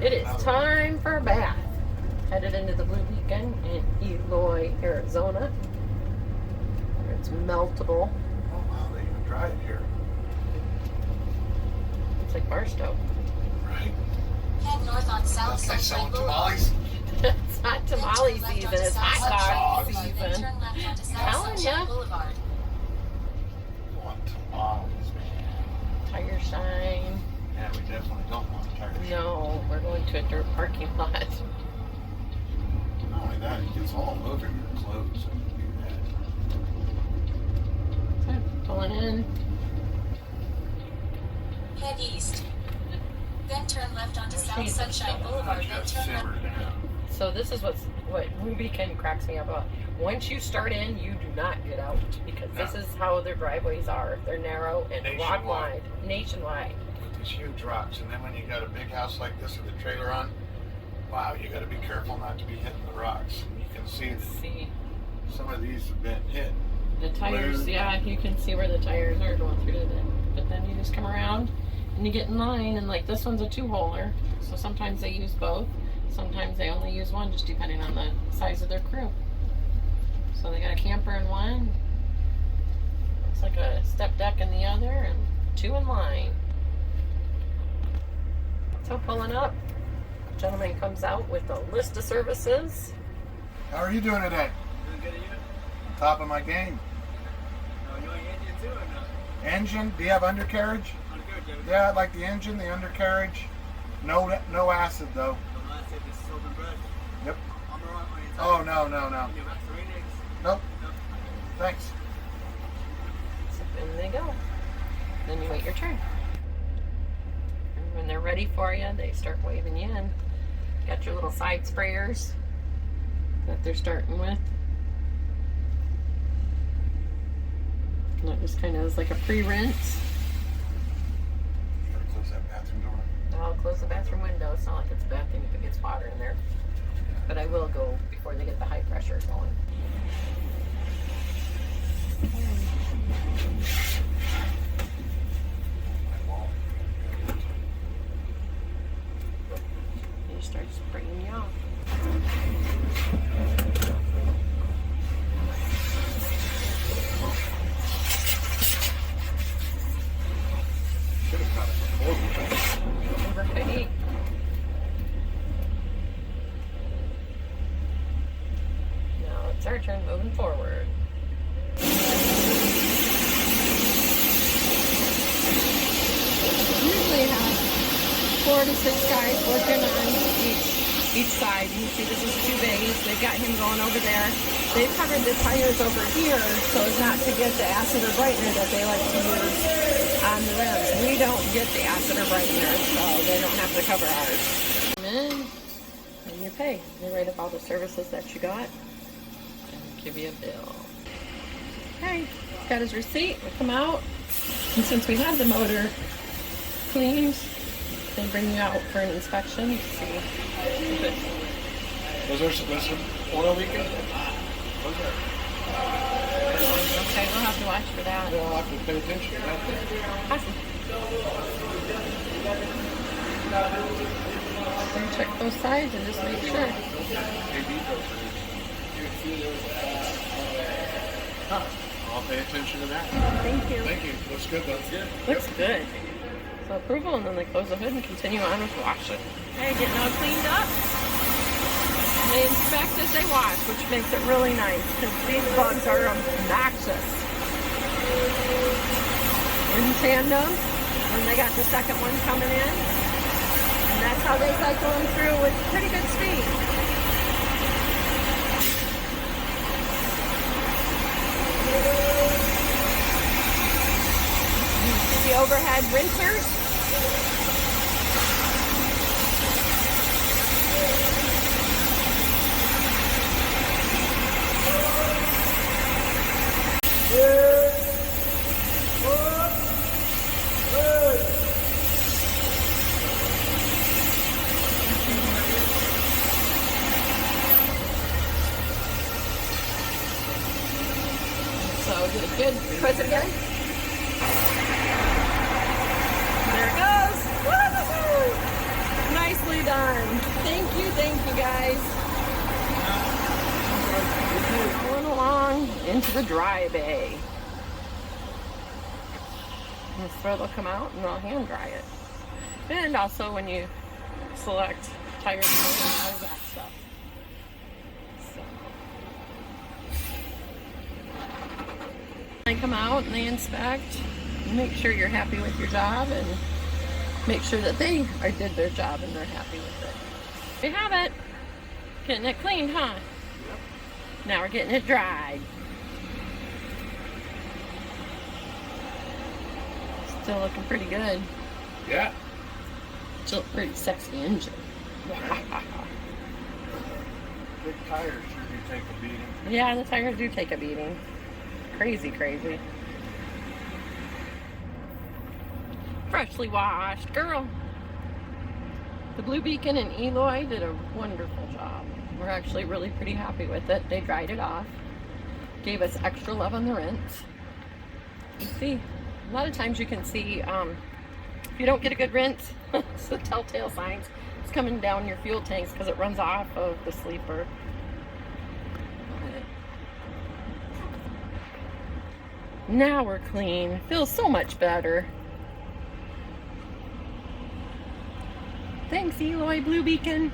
It is time for a bath. Headed into the Blue Beacon in Eloy, Arizona. It's meltable. Oh wow, they even dry it here. It's like Barstow. Right. Head north on South They Sunshine selling Boulevard. tamales? It's not tamale season, it's hot dog season. Then turn left onto South Telling Sunshine ya. Boulevard. Want tamales, man. Tire shine. Yeah, we definitely don't want tires. No, we're going to a dirt parking lot. Not only that, it gets all over your clothes when you do that. So, pulling in. Head east. Then turn left onto South Jesus. Sunshine Boulevard. Then Just turn simmer left. down. So this is what Blue Beacon cracks me up about. Once you start in, you do not get out because this is how their driveways are. They're narrow and rock wide, nationwide. With these huge rocks, and then when you got a big house like this with a trailer on, wow, you got to be careful not to be hitting the rocks. And you can see that some of these have been hit. The tires, Blue. yeah, you can see where the tires are going through it. But then you just come around and you get in line, and like this one's a 2-holer, so sometimes they use both. Sometimes they only use one, just depending on the size of their crew. So they got a camper in one, looks like a step deck in the other, and 2 in line. So pulling up, a gentleman comes out with a list of services. How are you doing today? Doing good, you? Top of my game. Oh, you like engine too or no? Engine? Do you have undercarriage? Undercarriage, yeah. Yeah, I'd like the engine, the undercarriage. No acid though. The last tip is soap and brush. Yep. I'm around on your Oh tires. no. Your wax Rain-X. Nope. No. Thanks. So in they go. Then you wait your turn. And when they're ready for you, they start waving you in. Got your little side sprayers that they're starting with. And that just kind of is like a pre-rinse. You gotta close that bathroom door. I'll close the bathroom window. It's not like it's a bad thing if it gets water in there. But I will go before they get the high pressure going. My wall. You start spraying you off. Should have got it before. Overfeed. Now it's our turn moving forward. Usually have 4 to 6 guys working on each side. You can see this is 2 bays. They've got him going over there. They've covered the tires over here so as not to get the acid or brightener that they like to use on the rims. We don't get the acid or brightener, so they don't have to cover ours. Come in and you pay. They write up all the services that you got and give you a bill. Okay, he's got his receipt. We come out, and since we have the motor cleaned, they bring you out for an inspection to see if it's Was there some oil leaking? Was there? okay. We'll have to watch for that. I'll have to pay attention to that. Awesome. And check both sides and just make sure. I'll pay attention to that. Thank you. Thank you. Looks good though. Yeah. Looks good. So approval, and then they close the hood and continue on with washing. Okay, getting all cleaned up. And they inspect as they wash, which makes it really nice because these bugs are obnoxious. In tandem, and they got the second one coming in. And that's how they cycle them through with pretty good speed. The overhead rinsers. So get a good press it again. There it goes. Woo-hoo! Nicely Officially done. Thank you guys. Going along into the dry bay. This thread will come out and I'll hand dry it. And also when you select tires and all that stuff. So they come out and they inspect. You make sure you're happy with your job and make sure that they did their job and they're happy with it. We have it. Getting it cleaned, huh? Yep. Now we're getting it dried. Still looking pretty good. Yeah. Still a pretty sexy engine. Big tires sure do take a beating. Yeah, the tires do take a beating. Crazy, crazy. Freshly washed, girl. The Blue Beacon and Eloy did a wonderful job. We're actually really pretty happy with it. They dried it off, gave us extra love on the rinse. You see, a lot of times you can see if you don't get a good rinse, it's the telltale signs. It's coming down your fuel tanks because it runs off of the sleeper. Now we're clean. Feels so much better. Thanks, Eloy Blue Beacon.